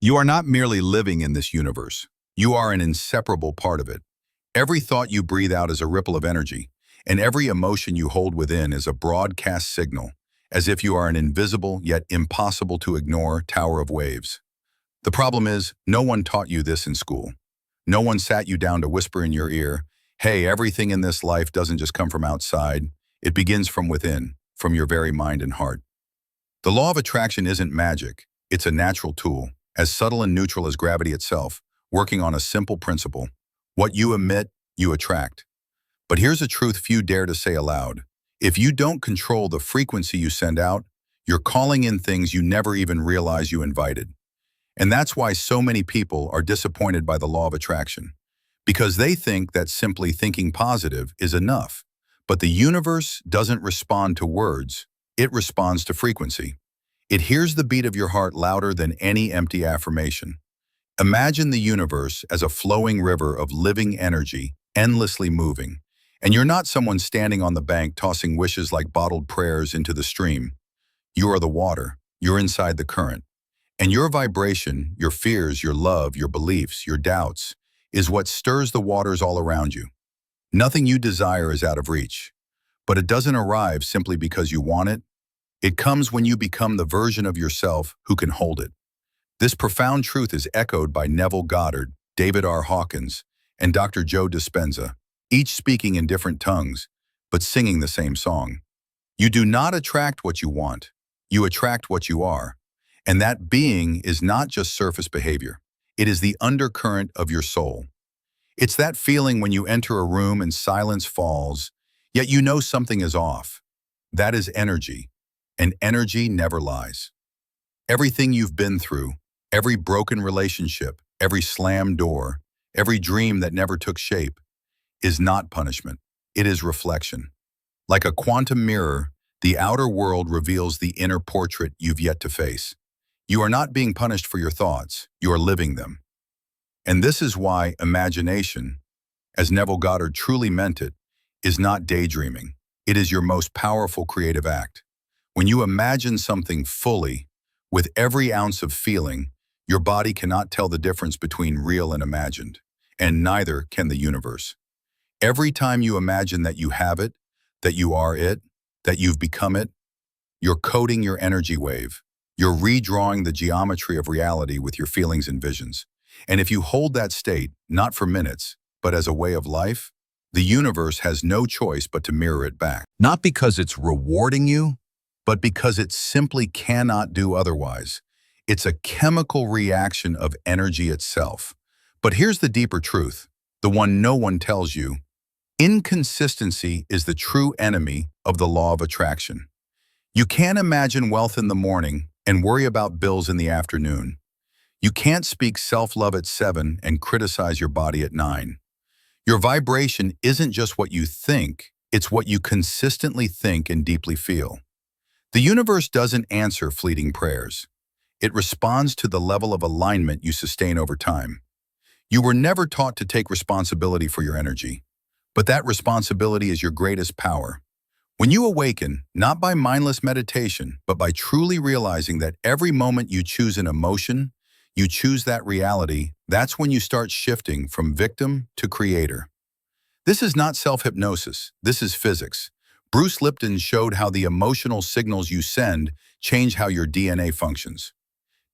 You are not merely living in this universe. You are an inseparable part of it. Every thought you breathe out is a ripple of energy, and every emotion you hold within is a broadcast signal, as if you are an invisible yet impossible to ignore tower of waves. The problem is, no one taught you this in school. No one sat you down to whisper in your ear, hey, everything in this life doesn't just come from outside, it begins from within, from your very mind and heart. The law of attraction isn't magic, it's a natural tool, as subtle and neutral as gravity itself, working on a simple principle. What you emit, you attract. But here's a truth few dare to say aloud. If you don't control the frequency you send out, you're calling in things you never even realize you invited. And that's why so many people are disappointed by the law of attraction, because they think that simply thinking positive is enough. But the universe doesn't respond to words, it responds to frequency. It hears the beat of your heart louder than any empty affirmation. Imagine the universe as a flowing river of living energy, endlessly moving. And you're not someone standing on the bank tossing wishes like bottled prayers into the stream. You are the water, you're inside the current. And your vibration, your fears, your love, your beliefs, your doubts, is what stirs the waters all around you. Nothing you desire is out of reach. But it doesn't arrive simply because you want it. It comes when you become the version of yourself who can hold it. This profound truth is echoed by Neville Goddard, David R. Hawkins, and Dr. Joe Dispenza, each speaking in different tongues, but singing the same song. You do not attract what you want. You attract what you are. And that being is not just surface behavior. It is the undercurrent of your soul. It's that feeling when you enter a room and silence falls, yet you know something is off. That is energy, and energy never lies. Everything you've been through, every broken relationship, every slammed door, every dream that never took shape, is not punishment. It is reflection. Like a quantum mirror, the outer world reveals the inner portrait you've yet to face. You are not being punished for your thoughts, you are living them. And this is why imagination, as Neville Goddard truly meant it, is not daydreaming. It is your most powerful creative act. When you imagine something fully, with every ounce of feeling, your body cannot tell the difference between real and imagined, and neither can the universe. Every time you imagine that you have it, that you are it, that you've become it, you're coding your energy wave. You're redrawing the geometry of reality with your feelings and visions. And if you hold that state, not for minutes, but as a way of life, the universe has no choice but to mirror it back. Not because it's rewarding you, but because it simply cannot do otherwise. It's a chemical reaction of energy itself. But here's the deeper truth, the one no one tells you. Inconsistency is the true enemy of the law of attraction. You can't imagine wealth in the morning and worry about bills in the afternoon. You can't speak self-love at 7 and criticize your body at 9. Your vibration isn't just what you think, it's what you consistently think and deeply feel. The universe doesn't answer fleeting prayers. It responds to the level of alignment you sustain over time. You were never taught to take responsibility for your energy, but that responsibility is your greatest power. When you awaken, not by mindless meditation, but by truly realizing that every moment you choose an emotion, you choose that reality, that's when you start shifting from victim to creator. This is not self-hypnosis, this is physics. Bruce Lipton showed how the emotional signals you send change how your DNA functions.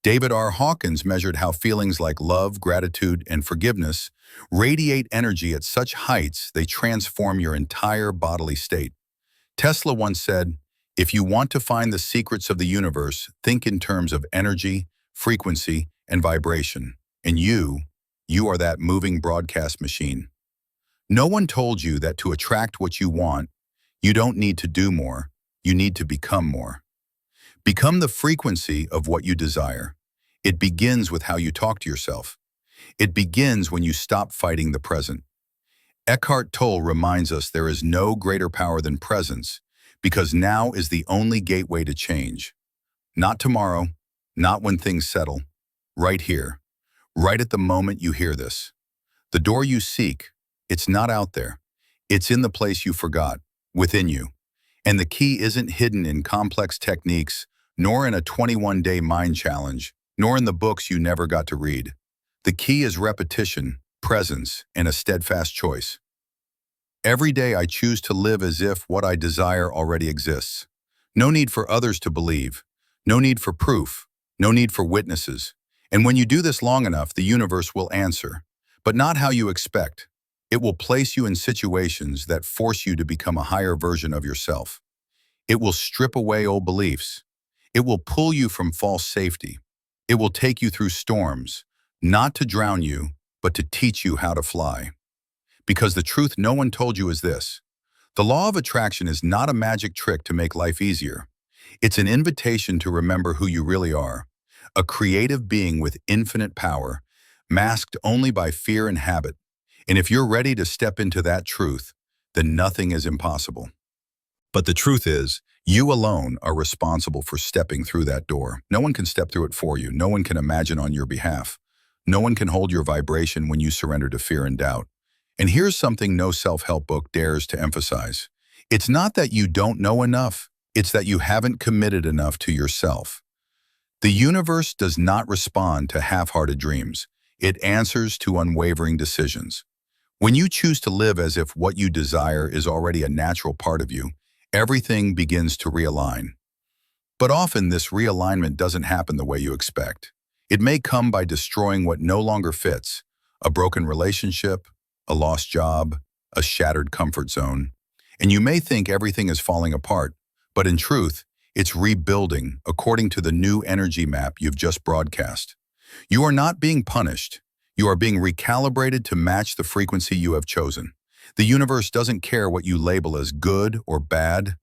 David R. Hawkins measured how feelings like love, gratitude, and forgiveness radiate energy at such heights they transform your entire bodily state. Tesla once said, if you want to find the secrets of the universe, think in terms of energy, frequency, and vibration. And you are that moving broadcast machine. No one told you that to attract what you want, you don't need to do more, you need to become more. Become the frequency of what you desire. It begins with how you talk to yourself. It begins when you stop fighting the present. Eckhart Tolle reminds us there is no greater power than presence, because now is the only gateway to change. Not tomorrow, not when things settle, right here, right at the moment you hear this. The door you seek, it's not out there. It's in the place you forgot, within you. And the key isn't hidden in complex techniques, nor in a 21-day mind challenge. nor in the books you never got to read. The key is repetition, presence, and a steadfast choice. Every day I choose to live as if what I desire already exists. No need for others to believe. No need for proof. No need for witnesses. And when you do this long enough, the universe will answer. But not how you expect. It will place you in situations that force you to become a higher version of yourself. It will strip away old beliefs. It will pull you from false safety. It will take you through storms, not to drown you, but to teach you how to fly. Because the truth no one told you is this: the law of attraction is not a magic trick to make life easier. It's an invitation to remember who you really are, a creative being with infinite power, masked only by fear and habit. And if you're ready to step into that truth, then nothing is impossible. But the truth is, you alone are responsible for stepping through that door. No one can step through it for you. No one can imagine on your behalf. No one can hold your vibration when you surrender to fear and doubt. And here's something no self-help book dares to emphasize. It's not that you don't know enough. It's that you haven't committed enough to yourself. The universe does not respond to half-hearted dreams. It answers to unwavering decisions. When you choose to live as if what you desire is already a natural part of you, everything begins to realign. But often this realignment doesn't happen the way you expect. It may come by destroying what no longer fits: a broken relationship, a lost job, a shattered comfort zone. And you may think everything is falling apart, but in truth, it's rebuilding according to the new energy map you've just broadcast. You are not being punished. You are being recalibrated to match the frequency you have chosen. The universe doesn't care what you label as good or bad.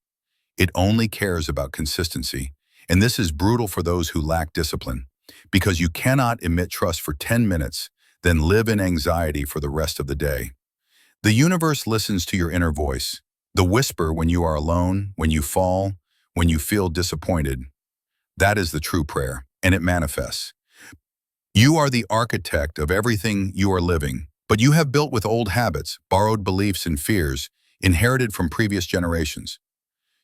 It only cares about consistency. And this is brutal for those who lack discipline, because you cannot emit trust for 10 minutes, then live in anxiety for the rest of the day. The universe listens to your inner voice, the whisper when you are alone, when you fall, when you feel disappointed. That is the true prayer, and it manifests. You are the architect of everything you are living, but you have built with old habits, borrowed beliefs and fears, inherited from previous generations.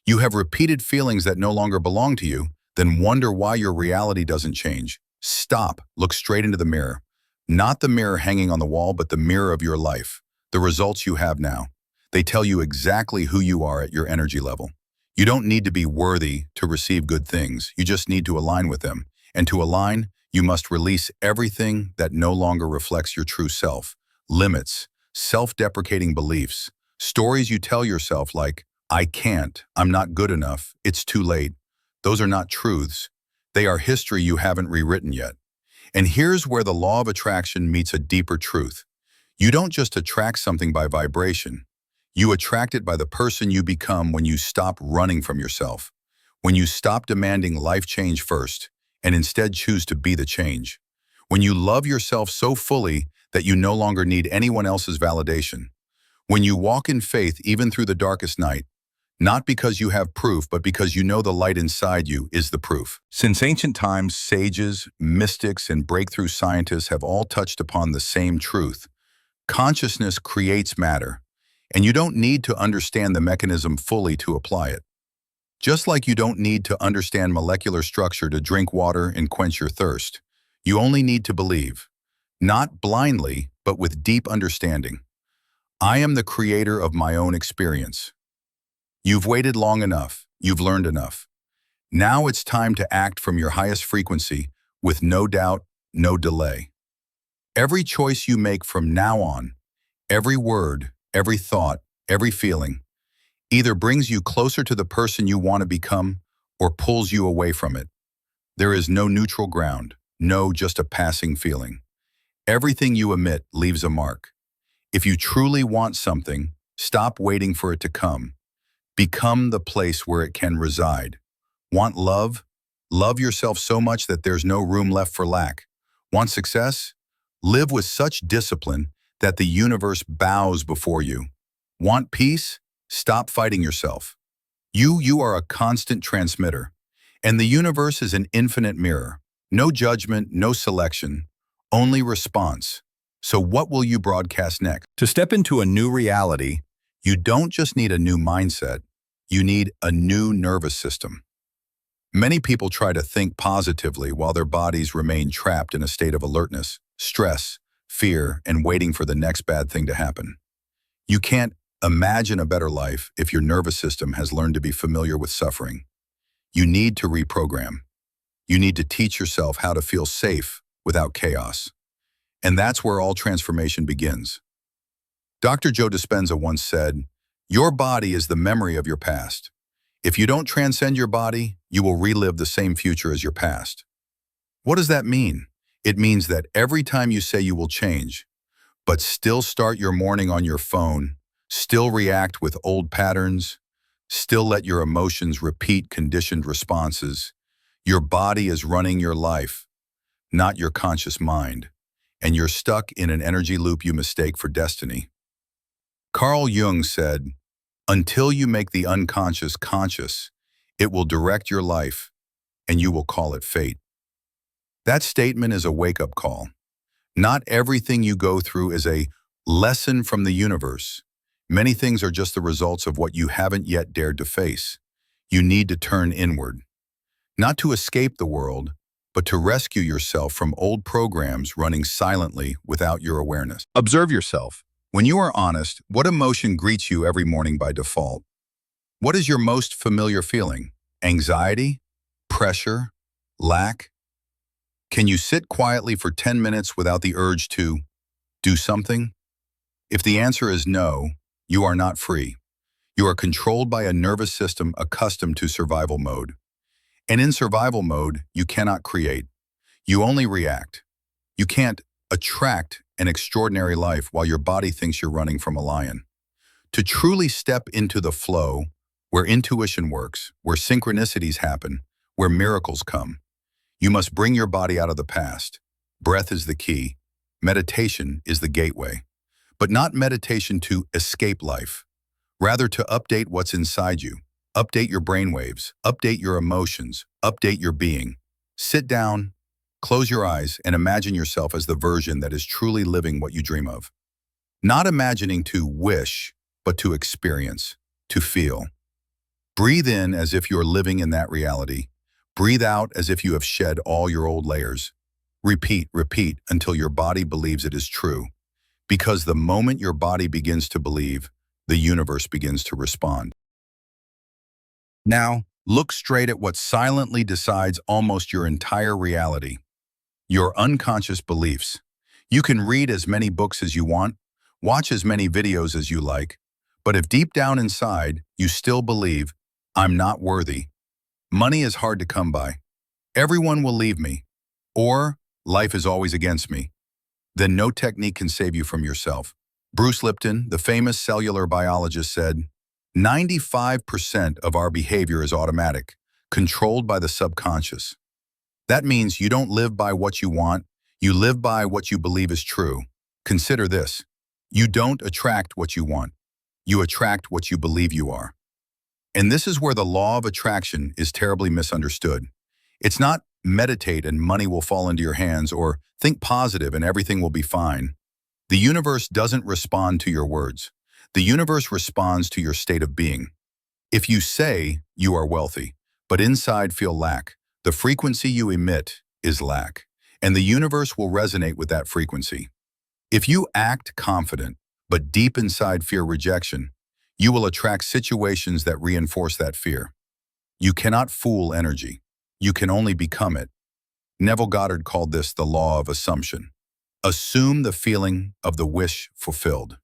You have repeated feelings that no longer belong to you, then wonder why your reality doesn't change. Stop, look straight into the mirror. Not the mirror hanging on the wall, but the mirror of your life, the results you have now. They tell you exactly who you are at your energy level. You don't need to be worthy to receive good things. You just need to align with them. And to align, you must release everything that no longer reflects your true self. Limits, self-deprecating beliefs, stories you tell yourself like, I can't, I'm not good enough, it's too late. Those are not truths. They are history you haven't rewritten yet. And here's where the law of attraction meets a deeper truth. You don't just attract something by vibration. You attract it by the person you become when you stop running from yourself, when you stop demanding life change first, and instead choose to be the change. When you love yourself so fully that you no longer need anyone else's validation. When you walk in faith even through the darkest night, not because you have proof, but because you know the light inside you is the proof. Since ancient times, sages, mystics, and breakthrough scientists have all touched upon the same truth. Consciousness creates matter, and you don't need to understand the mechanism fully to apply it. Just like you don't need to understand molecular structure to drink water and quench your thirst. You only need to believe, not blindly, but with deep understanding. I am the creator of my own experience. You've waited long enough. You've learned enough. Now it's time to act from your highest frequency with no doubt, no delay. Every choice you make from now on, every word, every thought, every feeling, either brings you closer to the person you want to become or pulls you away from it. There is no neutral ground, no just a passing feeling. Everything you emit leaves a mark. If you truly want something, stop waiting for it to come. Become the place where it can reside. Want love? Love yourself so much that there's no room left for lack. Want success? Live with such discipline that the universe bows before you. Want peace? Stop fighting yourself. You are a constant transmitter, and the universe is an infinite mirror. No judgment, no selection, only response. So what will you broadcast next? To step into a new reality, you don't just need a new mindset, you need a new nervous system. Many people try to think positively while their bodies remain trapped in a state of alertness, stress, fear, and waiting for the next bad thing to happen. You can't imagine a better life if your nervous system has learned to be familiar with suffering. You need to reprogram. You need to teach yourself how to feel safe without chaos. And that's where all transformation begins. Dr. Joe Dispenza once said, "Your body is the memory of your past. If you don't transcend your body, you will relive the same future as your past." What does that mean? It means that every time you say you will change, but still start your morning on your phone, still react with old patterns, still let your emotions repeat conditioned responses, your body is running your life, not your conscious mind, and you're stuck in an energy loop you mistake for destiny. Carl Jung said, "Until you make the unconscious conscious, it will direct your life, and you will call it fate." That statement is a wake-up call. Not everything you go through is a lesson from the universe. Many things are just the results of what you haven't yet dared to face. You need to turn inward. Not to escape the world, but to rescue yourself from old programs running silently without your awareness. Observe yourself. When you are honest, what emotion greets you every morning by default? What is your most familiar feeling? Anxiety? Pressure? Lack? Can you sit quietly for 10 minutes without the urge to do something? If the answer is no, you are not free. You are controlled by a nervous system accustomed to survival mode. And in survival mode, you cannot create. You only react. You can't attract an extraordinary life while your body thinks you're running from a lion. To truly step into the flow, where intuition works, where synchronicities happen, where miracles come, you must bring your body out of the past. Breath is the key. Meditation is the gateway. But not meditation to escape life. Rather to update what's inside you. Update your brainwaves. Update your emotions. Update your being. Sit down, close your eyes, and imagine yourself as the version that is truly living what you dream of. Not imagining to wish, but to experience, to feel. Breathe in as if you're living in that reality. Breathe out as if you have shed all your old layers. Repeat, repeat until your body believes it is true. Because the moment your body begins to believe, the universe begins to respond. Now, look straight at what silently decides almost your entire reality. Your unconscious beliefs. You can read as many books as you want, watch as many videos as you like, but if deep down inside you still believe, "I'm not worthy," money is hard to come by, everyone will leave me, or life is always against me, then no technique can save you from yourself. Bruce Lipton, the famous cellular biologist, said, 95% of our behavior is automatic, controlled by the subconscious. That means you don't live by what you want, you live by what you believe is true. Consider this. You don't attract what you want. You attract what you believe you are. And this is where the law of attraction is terribly misunderstood. It's not meditate and money will fall into your hands, or think positive and everything will be fine. The universe doesn't respond to your words. The universe responds to your state of being. If you say you are wealthy, but inside feel lack, the frequency you emit is lack, and the universe will resonate with that frequency. If you act confident, but deep inside fear rejection, you will attract situations that reinforce that fear. You cannot fool energy. You can only become it. Neville Goddard called this the law of assumption. Assume the feeling of the wish fulfilled.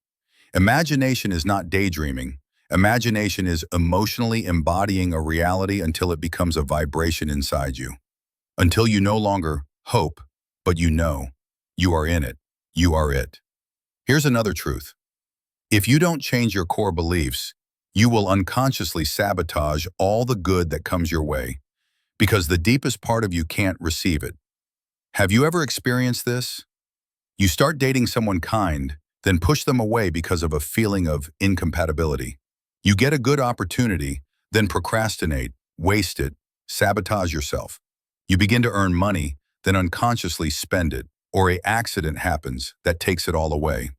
Imagination is not daydreaming. Imagination is emotionally embodying a reality until it becomes a vibration inside you. Until you no longer hope, but you know. You are in it. You are it. Here's another truth. If you don't change your core beliefs, you will unconsciously sabotage all the good that comes your way, because the deepest part of you can't receive it. Have you ever experienced this? You start dating someone kind, then push them away because of a feeling of incompatibility. You get a good opportunity, then procrastinate, waste it, sabotage yourself. You begin to earn money, then unconsciously spend it, or an accident happens that takes it all away.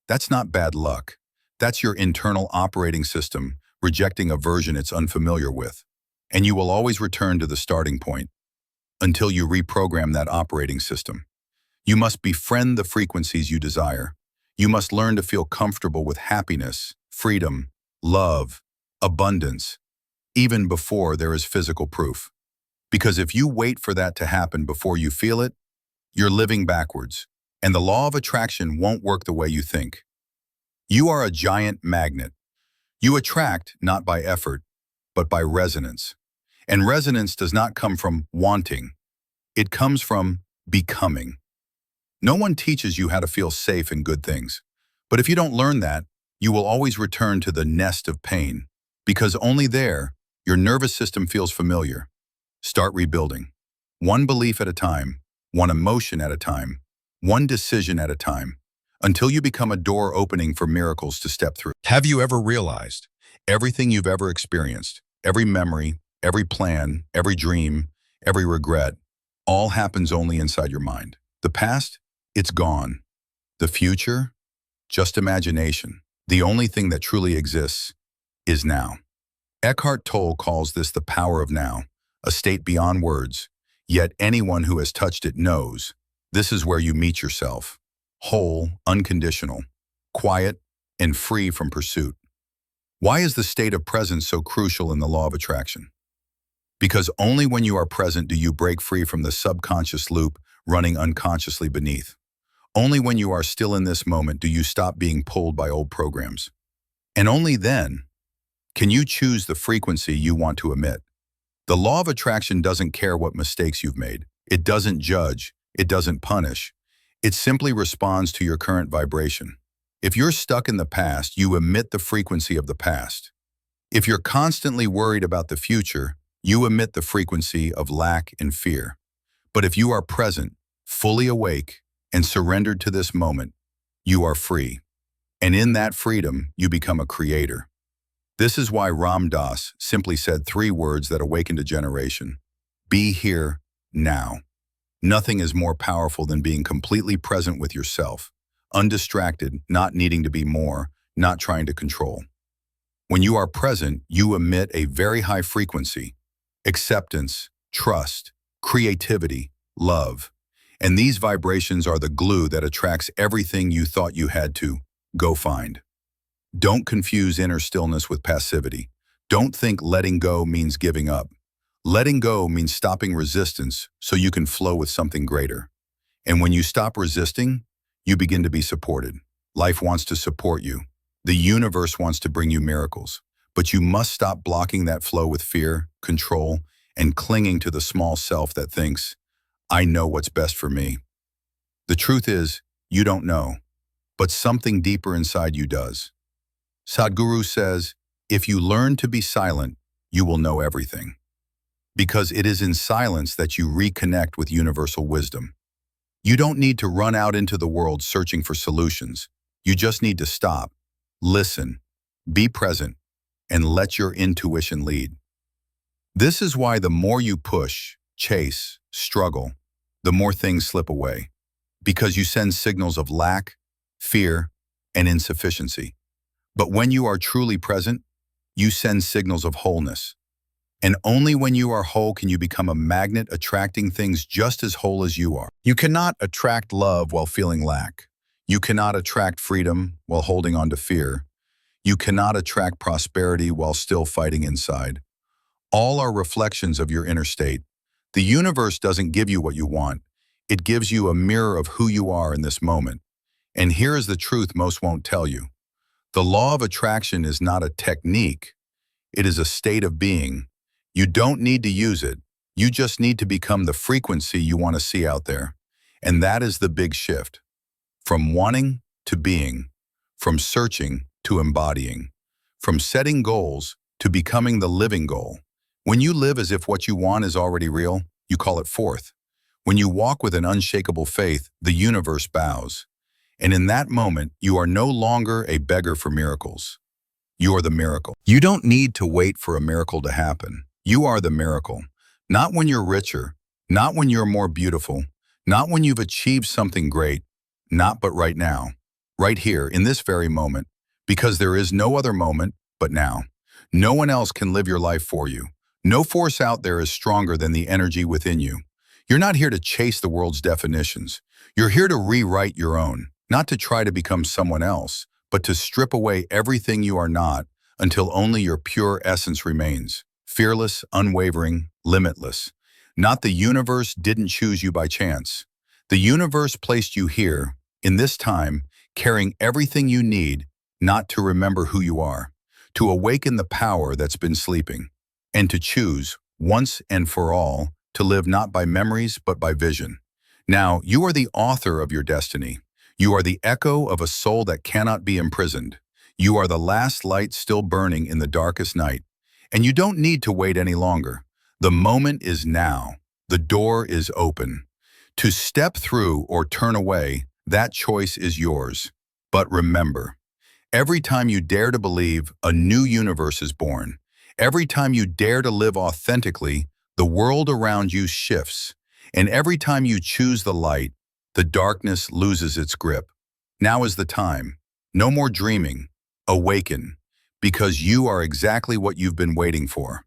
That's not bad luck. That's your internal operating system rejecting a version it's unfamiliar with. and you will always return to the starting point until you reprogram that operating system. You must befriend the frequencies you desire. You must learn to feel comfortable with happiness, freedom, love, abundance, even before there is physical proof. Because if you wait for that to happen before you feel it, you're living backwards, and the law of attraction won't work the way you think. You are a giant magnet. You attract not by effort, but by resonance. And resonance does not come from wanting. It comes from becoming. No one teaches you how to feel safe in good things. But if you don't learn that, you will always return to the nest of pain, because only there, your nervous system feels familiar. Start rebuilding. One belief at a time, one emotion at a time, one decision at a time, until you become a door opening for miracles to step through. Have you ever realized everything you've ever experienced, every memory, every plan, every dream, every regret, all happens only inside your mind? The past, it's gone. The future, just imagination. The only thing that truly exists is now. Eckhart Tolle calls this the power of now, a state beyond words, yet anyone who has touched it knows this is where you meet yourself, whole, unconditional, quiet, and free from pursuit. Why is the state of presence so crucial in the law of attraction? Because only when you are present do you break free from the subconscious loop running unconsciously beneath. Only when you are still in this moment do you stop being pulled by old programs. And only then can you choose the frequency you want to emit. The law of attraction doesn't care what mistakes you've made. It doesn't judge. It doesn't punish. It simply responds to your current vibration. If you're stuck in the past, you emit the frequency of the past. If you're constantly worried about the future, you emit the frequency of lack and fear. But if you are present, fully awake, and surrendered to this moment, you are free. And in that freedom, you become a creator. This is why Ram Dass simply said 3 words that awakened a generation. Be here now. Nothing is more powerful than being completely present with yourself, undistracted, not needing to be more, not trying to control. When you are present, you emit a very high frequency, acceptance, trust, creativity, love. And these vibrations are the glue that attracts everything you thought you had to go find. Don't confuse inner stillness with passivity. Don't think letting go means giving up. Letting go means stopping resistance so you can flow with something greater. And when you stop resisting, you begin to be supported. Life wants to support you. The universe wants to bring you miracles. But you must stop blocking that flow with fear, control, and clinging to the small self that thinks, I know what's best for me. The truth is, you don't know, but something deeper inside you does. Sadhguru says, if you learn to be silent, you will know everything. Because it is in silence that you reconnect with universal wisdom. You don't need to run out into the world searching for solutions. You just need to stop, listen, be present, and let your intuition lead. This is why the more you push, chase, struggle, the more things slip away. Because you send signals of lack, fear, and insufficiency. But when you are truly present, you send signals of wholeness. And only when you are whole can you become a magnet attracting things just as whole as you are. You cannot attract love while feeling lack. You cannot attract freedom while holding on to fear. You cannot attract prosperity while still fighting inside. All are reflections of your inner state. The universe doesn't give you what you want. It gives you a mirror of who you are in this moment. And here is the truth most won't tell you. The law of attraction is not a technique. It is a state of being. You don't need to use it. You just need to become the frequency you want to see out there. And that is the big shift. From wanting to being, from searching to embodying, from setting goals to becoming the living goal. When you live as if what you want is already real, you call it forth. When you walk with an unshakable faith, the universe bows. And in that moment, you are no longer a beggar for miracles. You are the miracle. You don't need to wait for a miracle to happen. You are the miracle. Not when you're richer, not when you're more beautiful, not when you've achieved something great, not but right now, right here in this very moment, because there is no other moment but now. No one else can live your life for you. No force out there is stronger than the energy within you. You're not here to chase the world's definitions. You're here to rewrite your own, not to try to become someone else, but to strip away everything you are not until only your pure essence remains. Fearless, unwavering, limitless. Not the universe didn't choose you by chance. The universe placed you here, in this time, carrying everything you need, not to remember who you are, to awaken the power that's been sleeping, and to choose, once and for all, to live not by memories but by vision. Now, you are the author of your destiny. You are the echo of a soul that cannot be imprisoned. You are the last light still burning in the darkest night. And you don't need to wait any longer. The moment is now. The door is open. To step through or turn away, that choice is yours. But remember, every time you dare to believe, a new universe is born. Every time you dare to live authentically, the world around you shifts. And every time you choose the light, the darkness loses its grip. Now is the time. No more dreaming. Awaken. Because you are exactly what you've been waiting for.